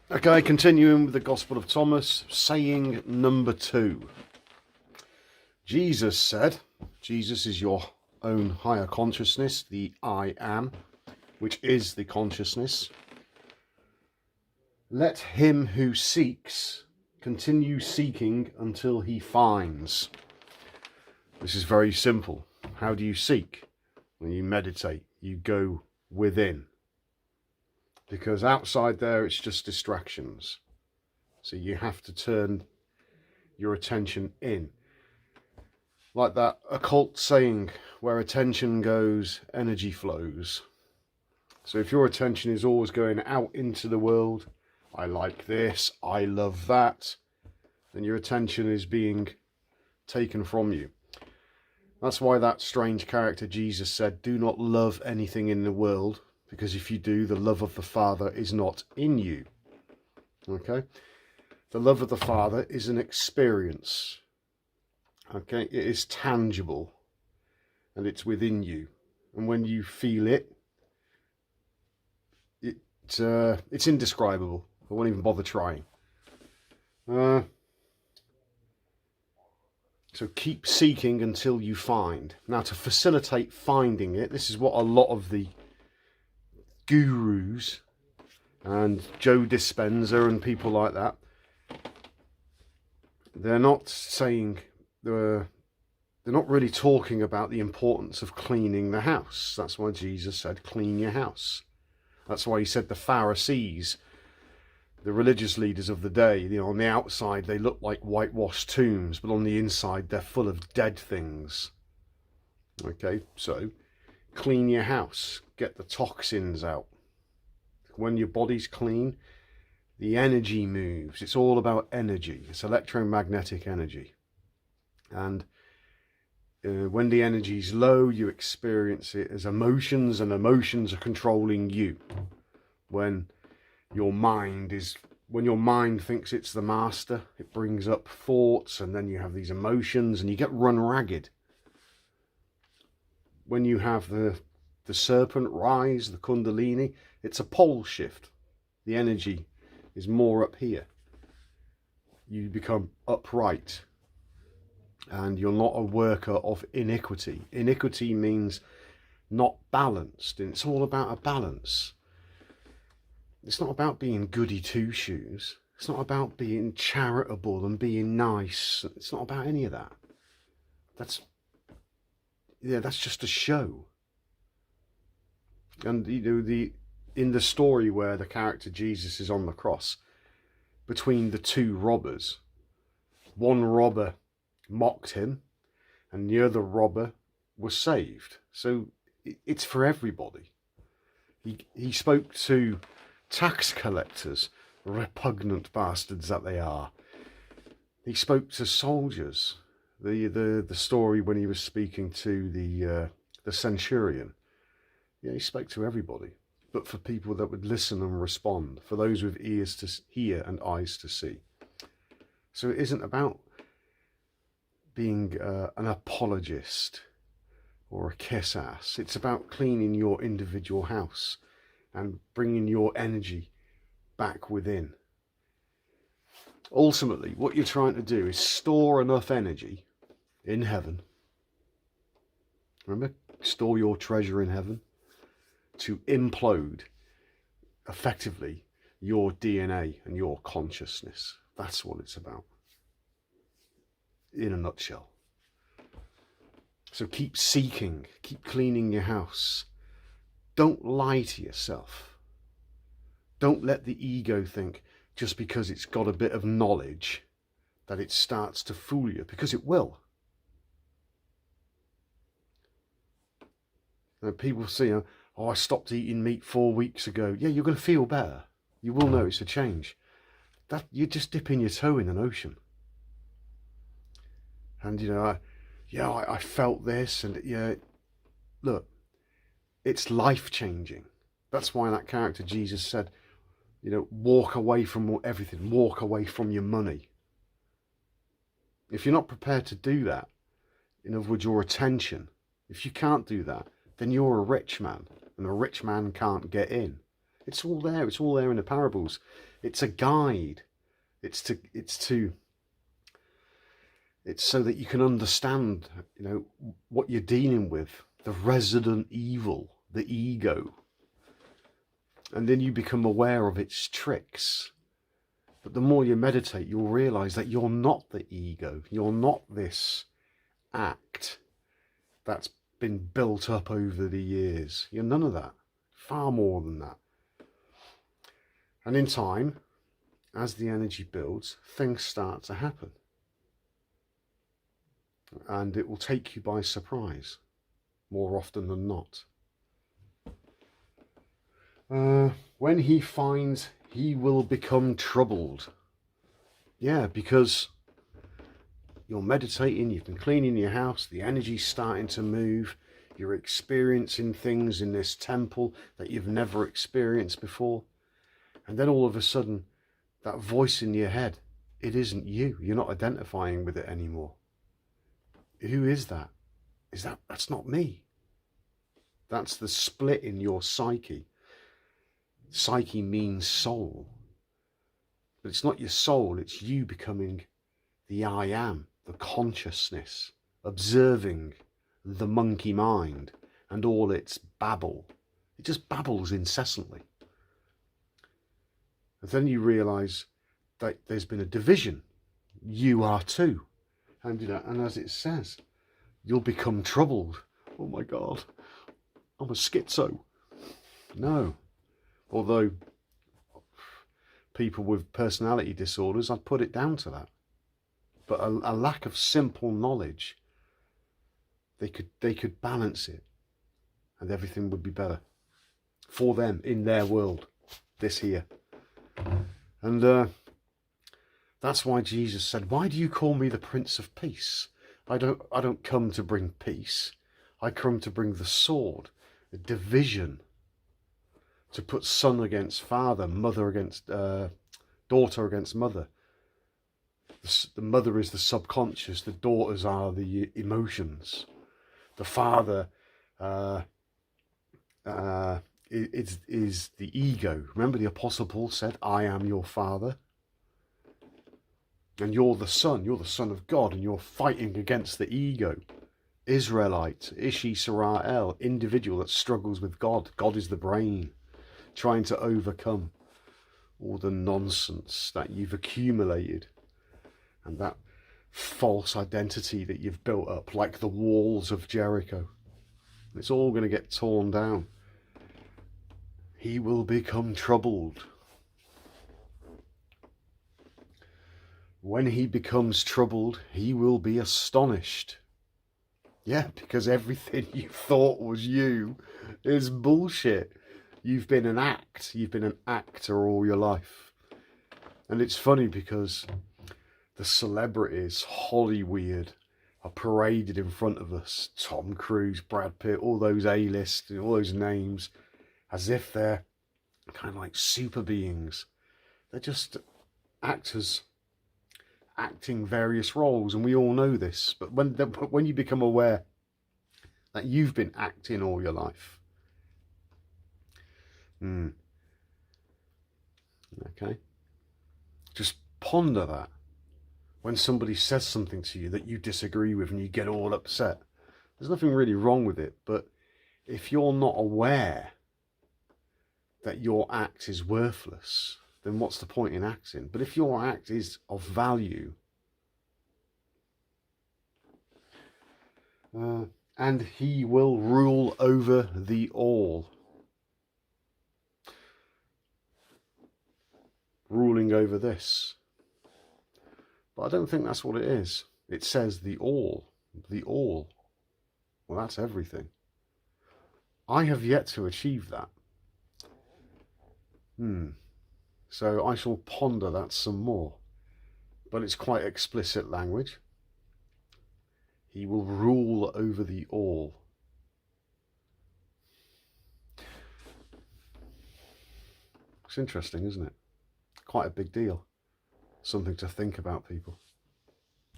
Okay, continuing with the Gospel of Thomas, saying number 2. Jesus said, Jesus is your own higher consciousness, the I am, which is the consciousness. Let him who seeks continue seeking until he finds. This is very simple. How do you seek? When you meditate, you go within. Because outside there, it's just distractions. So you have to turn your attention in. Like that occult saying, where attention goes, energy flows. So if your attention is always going out into the world, I like this, I love that, then your attention is being taken from you. That's why that strange character Jesus said, do not love anything in the world, because if you do, the love of the Father is not in you. Okay? The love of the Father is an experience. Okay? It is tangible, and it's within you. And when you feel it, it's indescribable. I won't even bother trying. So keep seeking until you find. Now, to facilitate finding it, this is what a lot of the gurus and Joe Dispenza and people like that, they're not saying, they're not really talking about the importance of cleaning the house. That's why Jesus said, clean your house. That's why he said the Pharisees, the religious leaders of the day, you know, on the outside they look like whitewashed tombs, but on the inside they're full of dead things. Okay, so clean your house, get the toxins out. When your body's clean, the energy moves. It's all about energy. It's electromagnetic energy. And when the energy's low, you experience it as emotions, and emotions are controlling you. When your mind thinks it's the master, it brings up thoughts, and then you have these emotions and you get run ragged. When you have the serpent rise, the kundalini, it's a pole shift. The energy is more up here. You become upright, and you're not a worker of iniquity. Iniquity means not balanced, and it's all about a balance. It's not about being goody two-shoes. It's not about being charitable and being nice. It's not about any of that. That's just a show. And you know, in the story where the character Jesus is on the cross, between the two robbers, one robber mocked him and the other robber was saved. So it's for everybody. He spoke to tax collectors, repugnant bastards that they are. He spoke to soldiers. The story when he was speaking to the centurion. Yeah, he spoke to everybody, but for people that would listen and respond, for those with ears to hear and eyes to see. So it isn't about being an apologist or a kiss ass. It's about cleaning your individual house and bringing your energy back within. Ultimately, what you're trying to do is store enough energy in heaven. Remember, store your treasure in heaven, to implode effectively your DNA and your consciousness. That's what it's about, in a nutshell. So keep seeking, keep cleaning your house. Don't lie to yourself. Don't let the ego think, just because it's got a bit of knowledge, that it starts to fool you, because it will. And people say, oh, I stopped eating meat 4 weeks ago. Yeah, you're going to feel better. You will notice a change. That you're just dipping your toe in an ocean. And you know, I felt this, and yeah, look, it's life changing. That's why that character Jesus said, you know, walk away from everything, walk away from your money. If you're not prepared to do that, in other words, your attention, if you can't do that, then you're a rich man, and a rich man can't get in. It's all there. It's all there in the parables. It's a guide. It's so that you can understand, what you're dealing with, the resident evil, the ego. And then you become aware of its tricks. But the more you meditate, you'll realize that you're not the ego. You're not this act that's been built up over the years. You're none of that. Far more than that. And in time, as the energy builds, things start to happen. And it will take you by surprise, more often than not. When he finds, he will become troubled. Yeah, because you're meditating, you've been cleaning your house, the energy's starting to move, you're experiencing things in this temple that you've never experienced before. And then all of a sudden, that voice in your head, it isn't you. You're not identifying with it anymore. Who is that? That's not me. That's the split in your psyche. Psyche means soul. But it's not your soul, it's you becoming the I am, the consciousness, observing the monkey mind and all its babble. It just babbles incessantly. And then you realize that there's been a division. You are too. And as it says, you'll become troubled. Oh my God, I'm a schizo. No. Although people with personality disorders, I'd put it down to that. But a lack of simple knowledge, they could balance it and everything would be better for them in their world, this here. And that's why Jesus said, why do you call me the Prince of Peace? I don't come to bring peace. I come to bring the sword, the division, to put son against father, mother against daughter against mother. The mother is the subconscious, the daughters are the emotions. The father is the ego. Remember the Apostle Paul said, I am your father. And you're the son of God, and you're fighting against the ego. Israelite, Ish Yisrael, individual that struggles with God. God is the brain, trying to overcome all the nonsense that you've accumulated and that false identity that you've built up, like the walls of Jericho. It's all going to get torn down. He will become troubled. When he becomes troubled, he will be astonished. Yeah, because everything you thought was you is bullshit. You've been an act. You've been an actor all your life. And it's funny because the celebrities, Hollywood, are paraded in front of us. Tom Cruise, Brad Pitt, all those A-list, all those names, as if they're kind of like super beings. They're just actors acting various roles, and we all know this. But when you become aware that you've been acting all your life, okay, just ponder that. When somebody says something to you that you disagree with and you get all upset, there's nothing really wrong with it. But if you're not aware that your act is worthless, then what's the point in acting? But if your act is of value, and he will rule over the all. Ruling over this. But I don't think that's what it is. It says the all. The all. Well, that's everything. I have yet to achieve that. So I shall ponder that some more. But it's quite explicit language. He will rule over the all. It's interesting, isn't it? Quite a big deal. Something to think about, people.